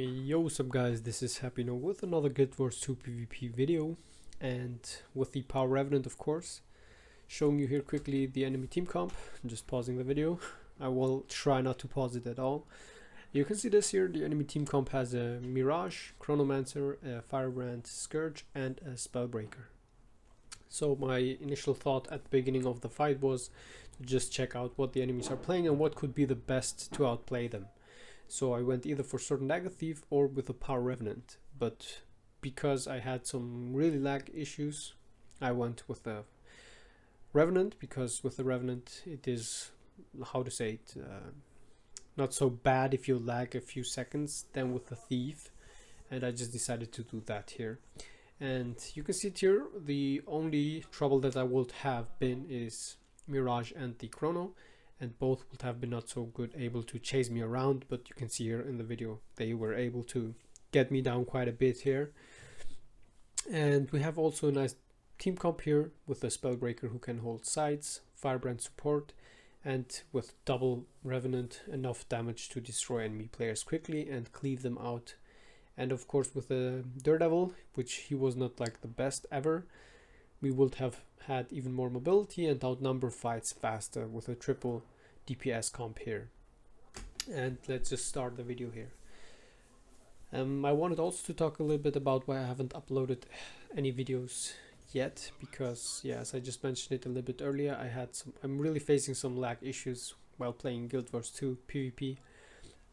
Hey, yo, what's up guys, this is Happy Now with another Guild Wars 2 PvP video, and with the Power Revenant of course, showing you here quickly the enemy team comp. Just pausing the video. I will try not to pause it at all. You can see this here, the enemy team comp has a Mirage, Chronomancer, a Firebrand Scourge and a Spellbreaker. So my initial thought at the beginning of the fight was to just check out what the enemies are playing and what could be the best to outplay them. So I went either for Sword and Dagger Thief or with a Power Revenant, but because I had some really lag issues, I went with the Revenant, because with the Revenant it is, how to say it, not so bad if you lag a few seconds than with the Thief, and I just decided to do that here. And you can see it here, the only trouble that I would have been is Mirage and the Chrono, and both would have been not so good able to chase me around, but you can see here in the video they were able to get me down quite a bit here. And we have also a nice team comp here with a Spellbreaker who can hold sides, Firebrand support, and with double Revenant enough damage to destroy enemy players quickly and cleave them out. And of course with a Daredevil, which he was not like the best ever, we would have had even more mobility and outnumber fights faster with a triple DPS comp here. And let's just start the video here. I wanted also to talk a little bit about why I haven't uploaded any videos yet, because yeah, as I just mentioned it a little bit earlier, I'm really facing some lag issues while playing Guild Wars 2 PvP,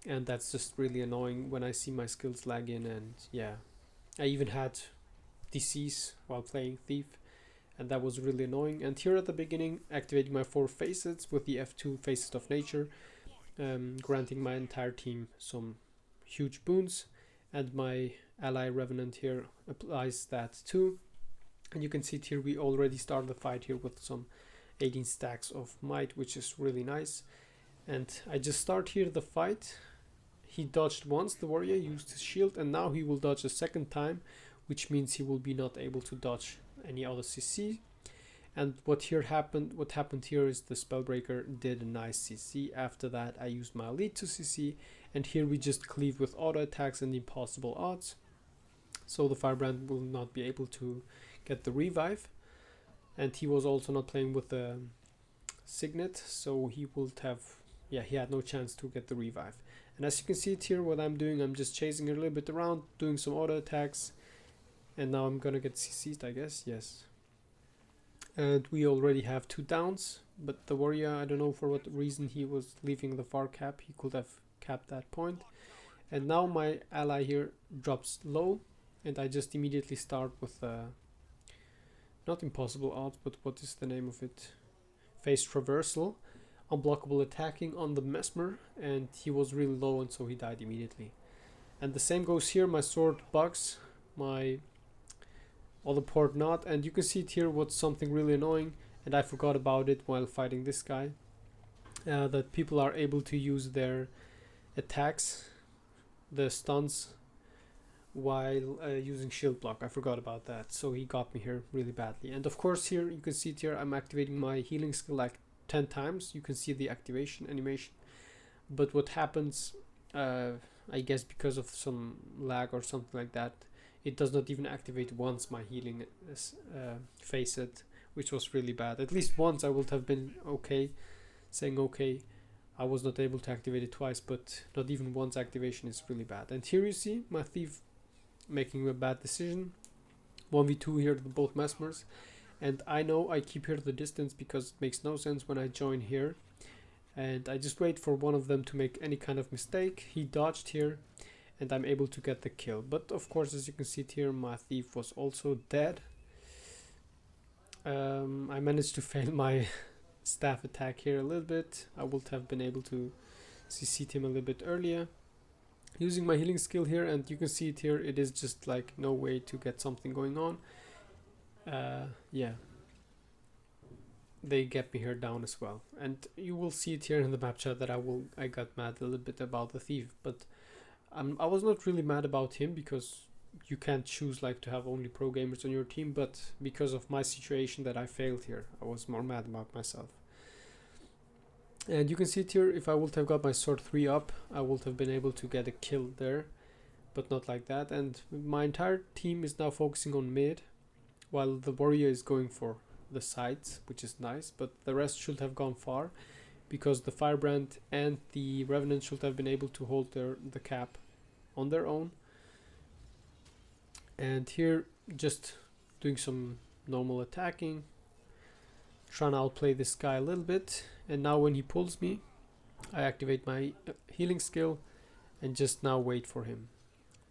and that's just really annoying when I see my skills lag in. And yeah, I even had DCs while playing Thief, and that was really annoying. And here at the beginning, activating my 4 facets with the F2 Facet of Nature, granting my entire team some huge boons, and my ally Revenant here applies that too. And you can see it here, we already started the fight here with some 18 stacks of might, which is really nice. And I just start here the fight. He dodged once, the warrior used his shield, and now he will dodge a second time, which means he will be not able to dodge any other CC. And what happened here is the Spellbreaker did a nice CC. After that I used my elite to CC, and here we just cleave with auto attacks and impossible odds. So the Firebrand will not be able to get the revive, and he was also not playing with the Signet, so he had no chance to get the revive. And as you can see it here, what I'm doing, I'm just chasing a little bit around, doing some auto attacks. And now I'm gonna get CC'd, I guess, yes. And we already have 2 downs, but the warrior, I don't know for what reason he was leaving the far cap. He could have capped that point. And now my ally here drops low, and I just immediately start with not impossible odds, but what is the name of it? Phase traversal, unblockable attacking on the Mesmer, and he was really low, and so he died immediately. And the same goes here, my sword bugs, my other port not, and you can see it here, what's something really annoying, and I forgot about it while fighting this guy, that people are able to use their attacks, the stuns, while using shield block. I forgot about that, so he got me here really badly. And of course here you can see it here, I'm activating my healing skill like 10 times. You can see the activation animation, but what happens, I guess because of some lag or something like that, it does not even activate once my healing facet, which was really bad. At least once I would have been okay, saying okay. I was not able to activate it twice, but not even once activation is really bad. And here you see my Thief making a bad decision. 1v2 here, both Mesmers. And I know I keep here the distance because it makes no sense when I join here. And I just wait for one of them to make any kind of mistake. He dodged here, and I'm able to get the kill. But of course, as you can see here, my Thief was also dead. I managed to fail my staff attack here a little bit. I would have been able to CC him a little bit earlier using my healing skill here, and you can see it here, it is just like no way to get something going on. Yeah, they get me here down as well, and you will see it here in the map chat that I got mad a little bit about the Thief, but I was not really mad about him because you can't choose like to have only pro gamers on your team, but because of my situation that I failed here, I was more mad about myself. And you can see it here, if I would have got my sword 3 up, I would have been able to get a kill there. but not like that. And my entire team is now focusing on mid, while the warrior is going for the sides, which is nice, but the rest should have gone far, because the firebrand and the revenant should have been able to hold the cap on their own. And here just doing some normal attacking, trying to outplay this guy a little bit. And now when he pulls me, I activate my healing skill and just now wait for him.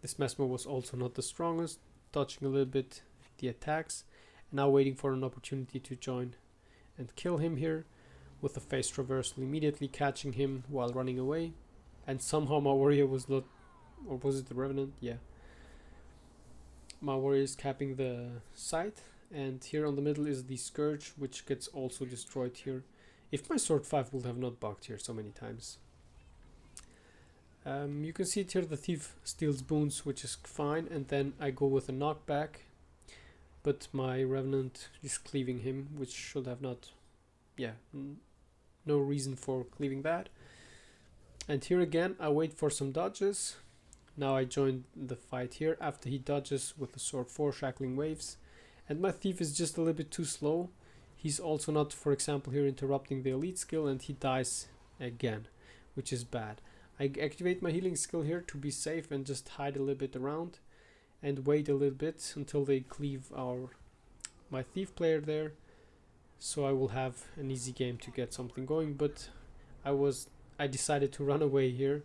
This mesmer was also not the strongest, dodging a little bit the attacks, and now waiting for an opportunity to join and kill him here with a phase traversal, immediately catching him while running away. And somehow my warrior was not, or was it the revenant? Yeah, my warrior is capping the site, and here on the middle is the scourge, which gets also destroyed here. If my sword 5 would have not bugged here so many times. You can see it here, the thief steals boons, which is fine, and then I go with a knockback, but my revenant is cleaving him, which should have not, yeah, no reason for cleaving that. And here again I wait for some dodges. Now I join the fight here after he dodges with the sword 4 shackling waves, and my thief is just a little bit too slow. He's also not, for example, here interrupting the elite skill, and he dies again, which is bad. I activate my healing skill here to be safe and just hide a little bit around and wait a little bit until they cleave my thief player there, so I will have an easy game to get something going. But I decided to run away here,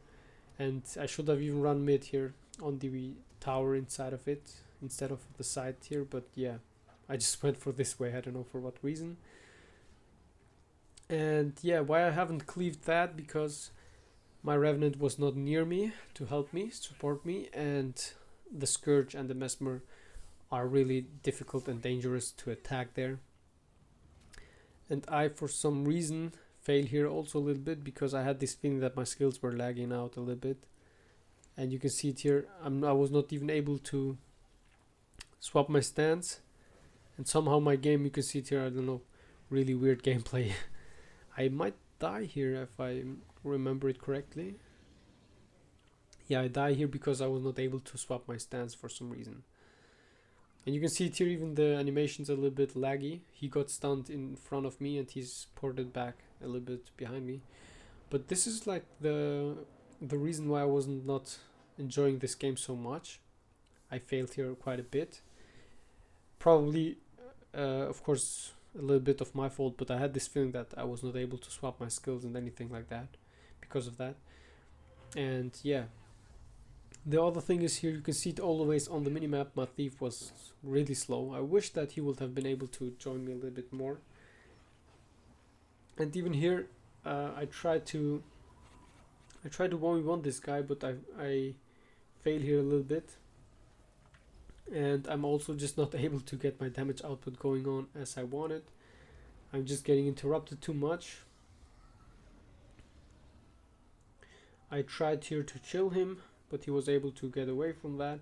and I should have even run mid here on the tower inside of it instead of the side here, but yeah, I just went for this way. I don't know for what reason. And yeah, why I haven't cleaved that, because my revenant was not near me to help me, support me, and the scourge and the mesmer are really difficult and dangerous to attack there. And I, for some reason, fail here also a little bit, because I had this feeling that my skills were lagging out a little bit. And you can see it here, I was not even able to swap my stance, and somehow my game, you can see it here, I don't know, really weird gameplay. I might die here if I remember it correctly. Yeah, I die here because I was not able to swap my stance for some reason. And you can see it here, even the animation's a little bit laggy. He got stunned in front of me and he's ported back a little bit behind me. But this is like the reason why I wasn't not enjoying this game so much. I failed here quite a bit. Probably, of course, a little bit of my fault, but I had this feeling that I was not able to swap my skills and anything like that because of that. And yeah, the other thing is here, you can see it always on the minimap, my thief was really slow. I wish that he would have been able to join me a little bit more. And even here, I tried to 1v1 this guy, but I fail here a little bit. And I'm also just not able to get my damage output going on as I wanted. I'm just getting interrupted too much. I tried here to chill him, but he was able to get away from that.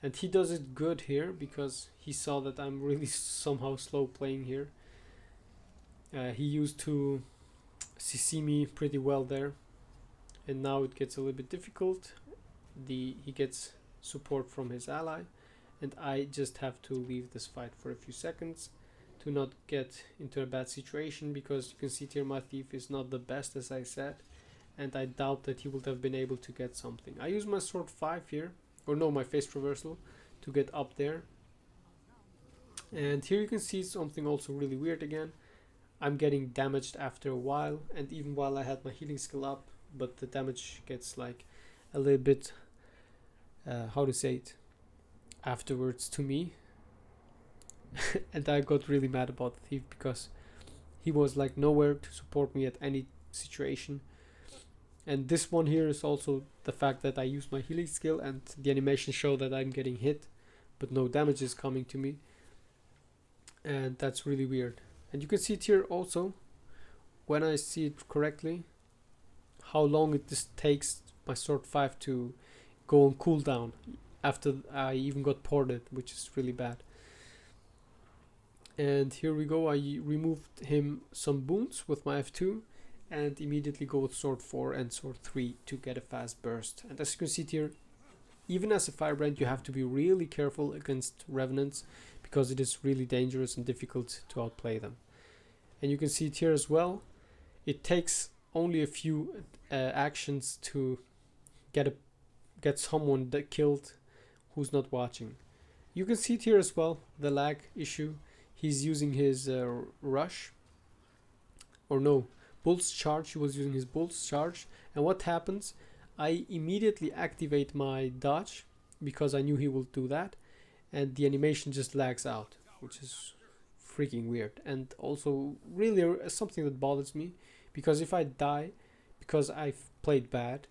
And he does it good here because he saw that I'm really somehow slow playing here. He used to CC me pretty well there, and now it gets a little bit difficult. He gets support from his ally, and I just have to leave this fight for a few seconds to not get into a bad situation, because you can see here my thief is not the best, as I said, and I doubt that he would have been able to get something. I use my sword 5 here, or no, my phase traversal to get up there. And here you can see something also really weird again. I'm getting damaged after a while, and even while I had my healing skill up, but the damage gets like a little bit, how to say it, afterwards to me. And I got really mad about the thief because he was like nowhere to support me at any situation. And this one here is also the fact that I use my healing skill and the animation show that I'm getting hit, but no damage is coming to me. And that's really weird. And you can see it here also, when I see it correctly, how long it just takes my sword 5 to go on cooldown after I even got ported, which is really bad. And here we go, I removed him some boons with my F2 and immediately go with sword 4 and sword 3 to get a fast burst. And as you can see it here, even as a firebrand, you have to be really careful against revenants because it is really dangerous and difficult to outplay them. And you can see it here as well. It takes only a few actions to get someone killed who's not watching. You can see it here as well, the lag issue. He's using his rush, or no, Bull's charge. He was using his Bull's charge, and what happens? I immediately activate my dodge because I knew he would do that, and the animation just lags out, which is freaking weird, and also really something that bothers me, because if I die because I've played bad,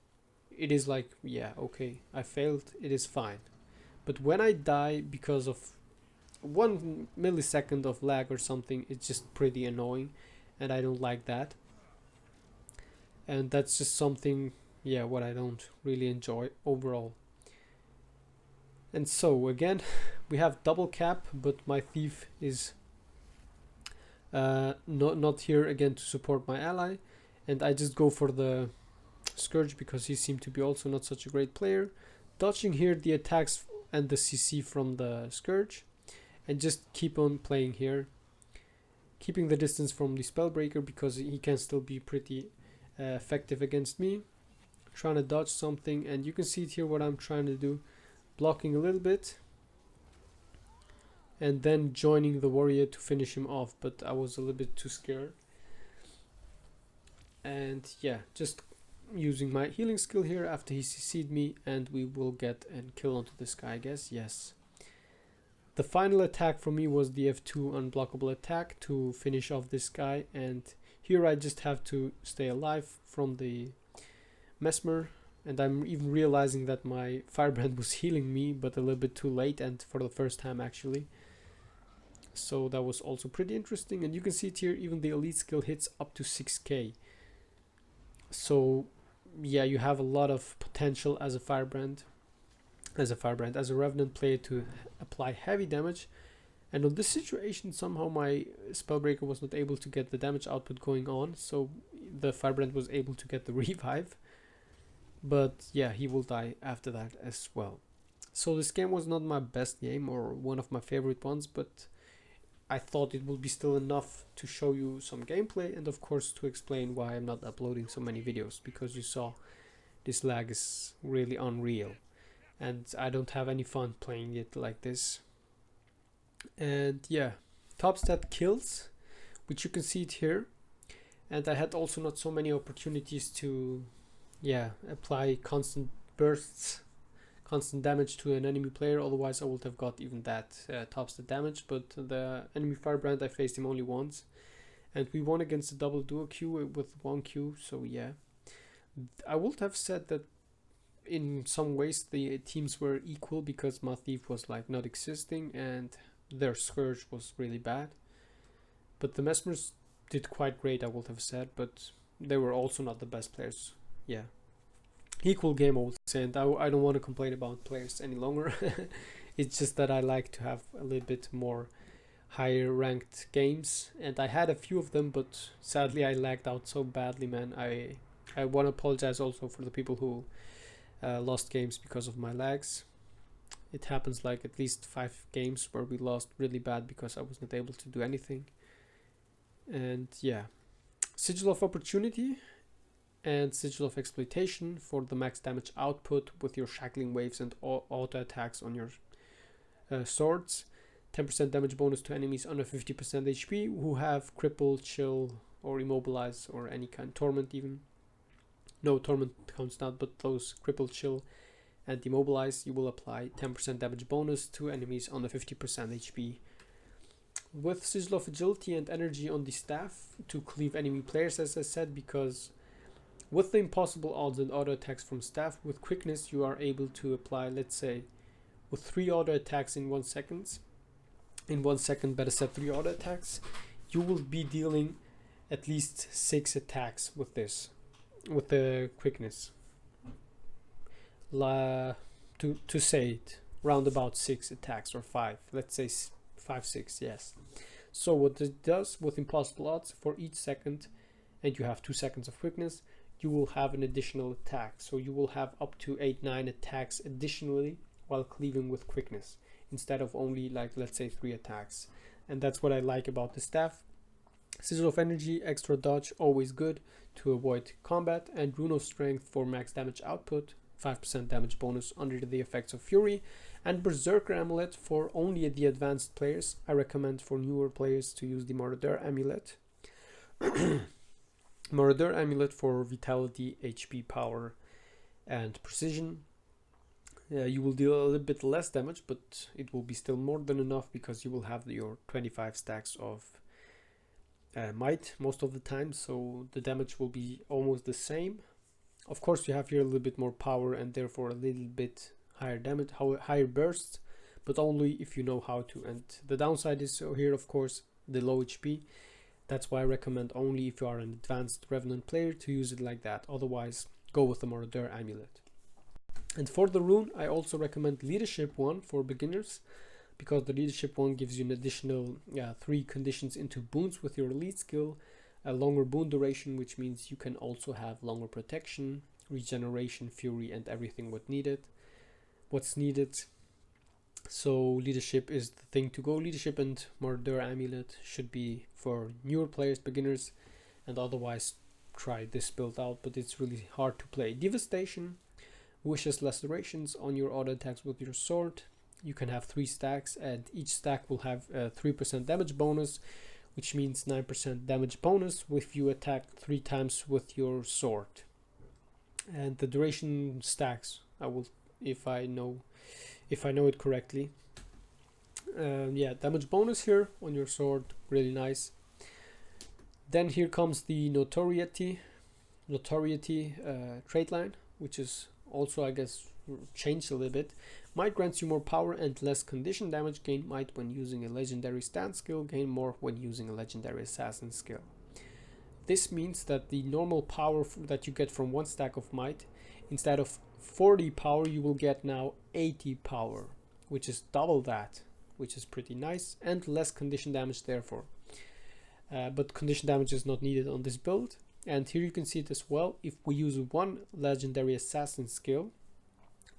it is like, yeah, okay, I failed, it is fine. But when I die because of 1 millisecond of lag or something, it's just pretty annoying, and I don't like that. And that's just something, yeah, what I don't really enjoy overall. And so again, we have double cap, but my thief is not here again to support my ally, and I just go for the Scourge because he seemed to be also not such a great player, dodging here the attacks and the CC from the Scourge, and just keep on playing here, keeping the distance from the Spellbreaker because he can still be pretty effective against me, trying to dodge something. And you can see it here what I'm trying to do, blocking a little bit and then joining the warrior to finish him off, but I was a little bit too scared. And yeah, just using my healing skill here after he CC'd me, and we will get and kill onto this guy, I guess. Yes. The final attack for me was the F2 unblockable attack to finish off this guy, and here I just have to stay alive from the mesmer, and I'm even realizing that my firebrand was healing me, but a little bit too late and for the first time actually. So that was also pretty interesting, and you can see it here, even the elite skill hits up to 6k. So yeah, you have a lot of potential as a firebrand, as a revenant player to apply heavy damage. And on this situation, somehow my Spellbreaker was not able to get the damage output going on, so the firebrand was able to get the revive. But yeah, he will die after that as well. So this game was not my best game or one of my favorite ones, but I thought it would be still enough to show you some gameplay, and of course to explain why I'm not uploading so many videos, because you saw this lag is really unreal and I don't have any fun playing it like this. And yeah, top stat kills, which you can see it here, and I had also not so many opportunities to apply constant bursts, constant damage to an enemy player, otherwise I would have got even that top stat damage. But the enemy firebrand, I faced him only once, and we won against a double duo queue with 1 Q. So yeah, I would have said that in some ways the teams were equal, because my thief was like not existing and their Scourge was really bad. But the Mesmers did quite great, I would have said, but they were also not the best players. Yeah, equal game I would say, and I don't want to complain about players any longer. It's just that I like to have a little bit more higher ranked games, and I had a few of them, but sadly I lagged out so badly, man. I want to apologize also for the people who lost games because of my lags. It happens like at least 5 games where we lost really bad because I was not able to do anything. And yeah, Sigil of Opportunity and Sigil of Exploitation for the max damage output with your shackling waves and auto attacks on your swords. 10% damage bonus to enemies under 50% HP who have cripple, chill, or immobilize, or any kind, torment even. No, torment counts not, but those cripple, chill, and immobilize, you will apply 10% damage bonus to enemies under 50% HP. With Sigil of Agility and Energy on the staff to cleave enemy players, as I said, because with the impossible odds and auto attacks from staff, with quickness you are able to apply, let's say, with 3 auto attacks in 1 second. In 1 second, better said, 3 auto attacks. You will be dealing at least 6 attacks with this, with the quickness. To say it, round about 6 attacks, or 5. Let's say 5, 6, yes. So what it does with impossible odds, for each second, and you have 2 seconds of quickness, you will have an additional attack. So you will have up to 8-9 attacks additionally while cleaving with quickness, instead of only, like, let's say 3 attacks. And that's what I like about the staff. Scissor of Energy, extra dodge, always good to avoid combat, and Rune of Strength for max damage output, 5% damage bonus under the effects of Fury, and Berserker Amulet for only the advanced players. I recommend for newer players to use the Marauder Amulet. Marauder Amulet for Vitality, HP, Power, and Precision. You will deal a little bit less damage, but it will be still more than enough, because you will have your 25 stacks of might most of the time, so the damage will be almost the same. Of course, you have here a little bit more power and therefore a little bit higher damage, higher bursts, but only if you know how to. And the downside is here, of course, the low HP. That's why I recommend only if you are an advanced Revenant player to use it like that. Otherwise, go with the Marauder Amulet. And for the rune, I also recommend Leadership 1 for beginners, because the Leadership 1 gives you an additional 3 conditions into boons with your elite skill, a longer boon duration, which means you can also have longer protection, regeneration, fury, and everything what's needed. So Leadership is the thing to go. Leadership and Marauder Amulet should be for newer players, beginners, and otherwise try this build out, but it's really hard to play. Devastation wishes lacerations on your auto attacks with your sword. You can have 3 stacks, and each stack will have a 3% damage bonus, which means 9% damage bonus if you attack 3 times with your sword. And the duration stacks, I will, if I know it correctly. Damage bonus here on your sword, really nice. Then here comes the notoriety trait line, which is also, I guess, changed a little bit. Might grants you more power and less condition damage. Gain might when using a legendary stance skill. Gain more when using a legendary assassin skill. This means that the normal power that you get from 1 stack of might, instead of 40 power, you will get now 80 power, which is double that, which is pretty nice, and less condition damage therefore. But condition damage is not needed on this build. And here you can see it as well. If we use 1 legendary assassin skill,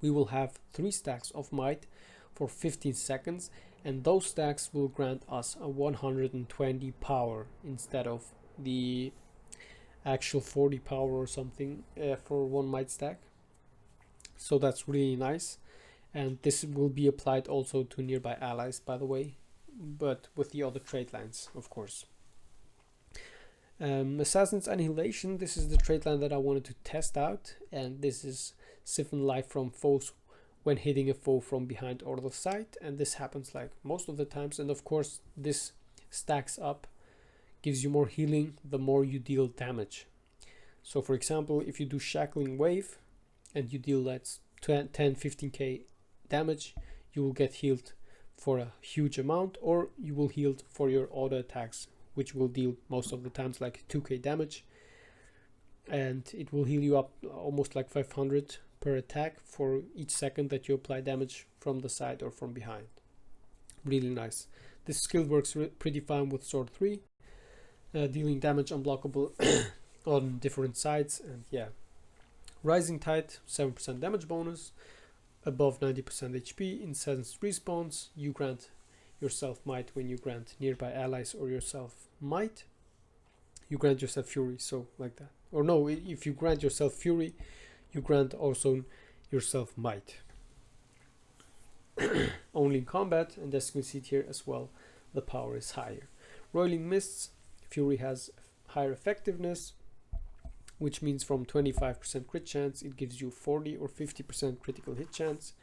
we will have 3 stacks of might for 15 seconds, and those stacks will grant us a 120 power instead of the actual 40 power or something for 1 might stack. So that's really nice, and this will be applied also to nearby allies, by the way, but with the other trait lines, of course. Assassin's Annihilation, this is the trait line that I wanted to test out, and this is siphon life from foes when hitting a foe from behind or the side, and this happens like most of the times. And of course this stacks up, gives you more healing the more you deal damage. So for example, if you do Shackling Wave and you deal that's 10-15k damage, you will get healed for a huge amount, or you will heal for your auto attacks, which will deal most of the times like 2k damage, and it will heal you up almost like 500 per attack for each second that you apply damage from the side or from behind. Really nice. This skill works pretty fine with Sword 3, dealing damage unblockable on different sides. And yeah, Rising Tide, 7% damage bonus, above 90% HP, incensed respawns. You grant yourself might when you grant nearby allies or yourself might. You grant yourself fury, so like that. Or no, if you grant yourself fury, you grant also yourself might. Only in combat, and as you can see it here as well, the power is higher. Roiling Mists, fury has higher effectiveness, which means from 25% crit chance it gives you 40 or 50% critical hit chance,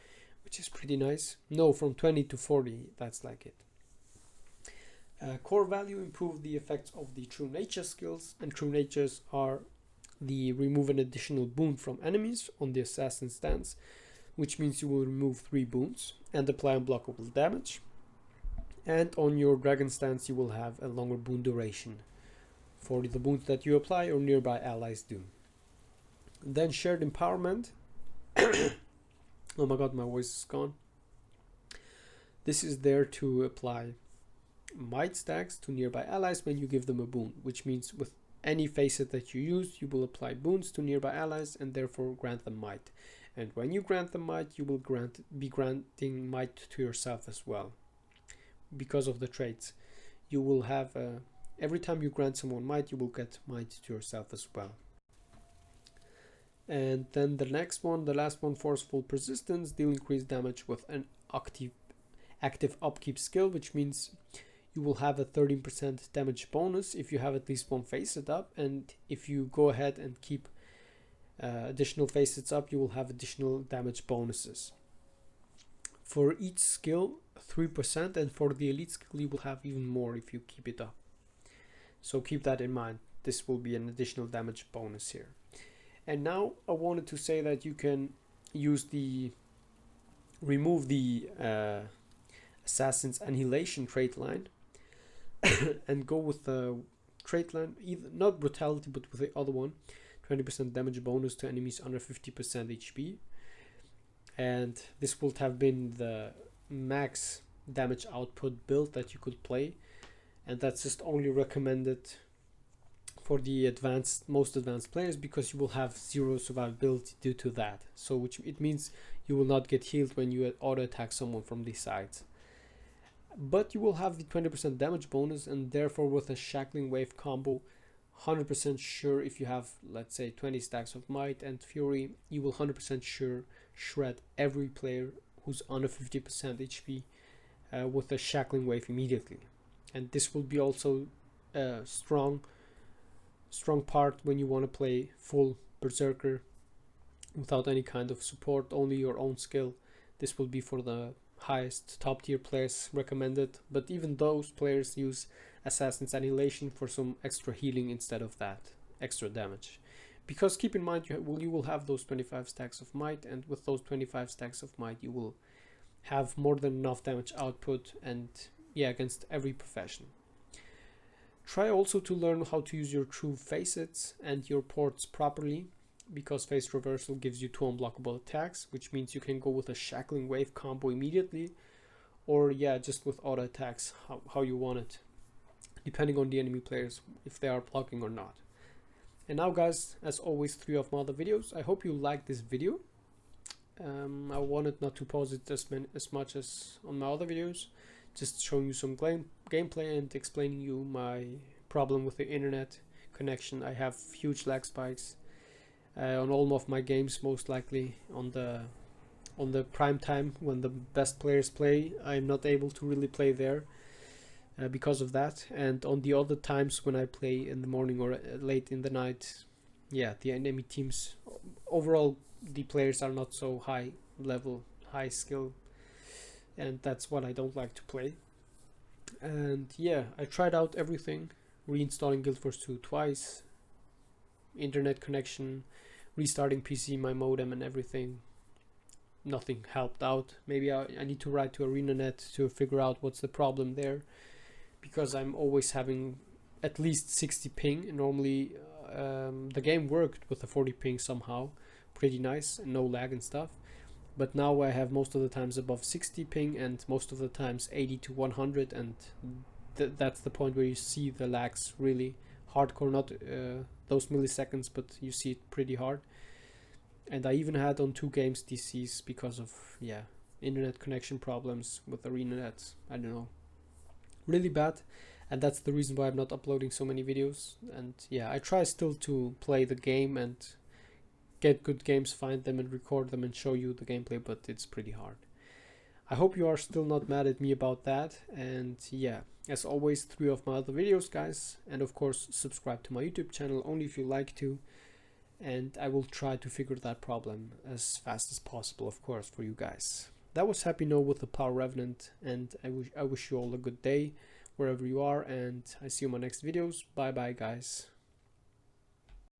which is pretty nice. No, from 20 to 40, that's like it. Core value, improve the effects of the True Nature skills, and True Natures are the remove an additional boon from enemies on the assassin stance, which means you will remove 3 boons and apply unblockable damage. And on your dragon stance you will have a longer boon duration for the boons that you apply or nearby allies do. Then shared empowerment. Oh my god, my voice is gone. This is there to apply might stacks to nearby allies when you give them a boon, which means with any facet that you use, you will apply boons to nearby allies and therefore grant them might. And when you grant them might, you will be granting might to yourself as well. Because of the traits, you will have every time you grant someone might, you will get might to yourself as well. And then the next one, the last one, forceful persistence, deal increased damage with an active upkeep skill, which means you will have a 13% damage bonus if you have at least one facet up, and if you go ahead and keep additional facets up, you will have additional damage bonuses. For each skill, 3%, and for the elite skill you will have even more if you keep it up. So keep that in mind. This will be an additional damage bonus here. And now I wanted to say that you can use remove the Assassin's Annihilation trait line and go with the trait line, either not brutality but with the other one, 20% damage bonus to enemies under 50% HP. And this would have been the max damage output build that you could play, and that's just only recommended for the most advanced players, because you will have 0 survivability due to that. So which it means you will not get healed when you auto attack someone from the sides. But you will have the 20% damage bonus, and therefore with a shackling wave combo, 100% sure if you have, let's say, 20 stacks of might and fury, you will 100% sure shred every player who's under 50% HP with a shackling wave immediately. And this will be also a strong part when you want to play full berserker without any kind of support, only your own skill. This will be for the highest top tier players recommended, but even those players use Assassin's Annihilation for some extra healing instead of that extra damage. Because keep in mind, you will have those 25 stacks of might, and with those 25 stacks of might you will have more than enough damage output, and yeah, against every profession. Try also to learn how to use your true facets and your ports properly, because face reversal gives you 2 unblockable attacks, which means you can go with a shackling wave combo immediately, or yeah, just with auto attacks, how you want it, depending on the enemy players, if they are blocking or not. And now guys, as always, 3 of my other videos. I hope you liked this video. I wanted not to pause it as much as on my other videos, just showing you some gameplay and explaining you my problem with the internet connection. I have huge lag spikes on all of my games, most likely on the prime time when the best players play. I'm not able to really play there because of that, and on the other times when I play in the morning or late in the night, yeah, the enemy teams overall, the players are not so high level, high skill, and that's what I don't like to play. And yeah, I tried out everything, reinstalling Guild Wars 2 twice, internet connection, restarting PC, my modem and everything. Nothing helped out. Maybe I need to write to ArenaNet to figure out what's the problem there, because I'm always having at least 60 ping. Normally the game worked with a 40 ping somehow, pretty nice, and no lag and stuff. But now I have most of the times above 60 ping and most of the times 80 to 100, and that's the point where you see the lags really hardcore, not those milliseconds, but you see it pretty hard. And I even had on 2 games DCs because of, yeah, internet connection problems with ArenaNet. I don't know, really bad, and that's the reason why I'm not uploading so many videos. And yeah, I try still to play the game and get good games, find them and record them and show you the gameplay, but it's pretty hard. I hope you are still not mad at me about that. And yeah, as always, 3 of my other videos, guys, and of course subscribe to my YouTube channel only if you like to, and I will try to figure that problem as fast as possible, of course, for you guys. That was Happy No with the Power Revenant, and I wish you all a good day wherever you are, and I see you in my next videos. Bye bye, guys.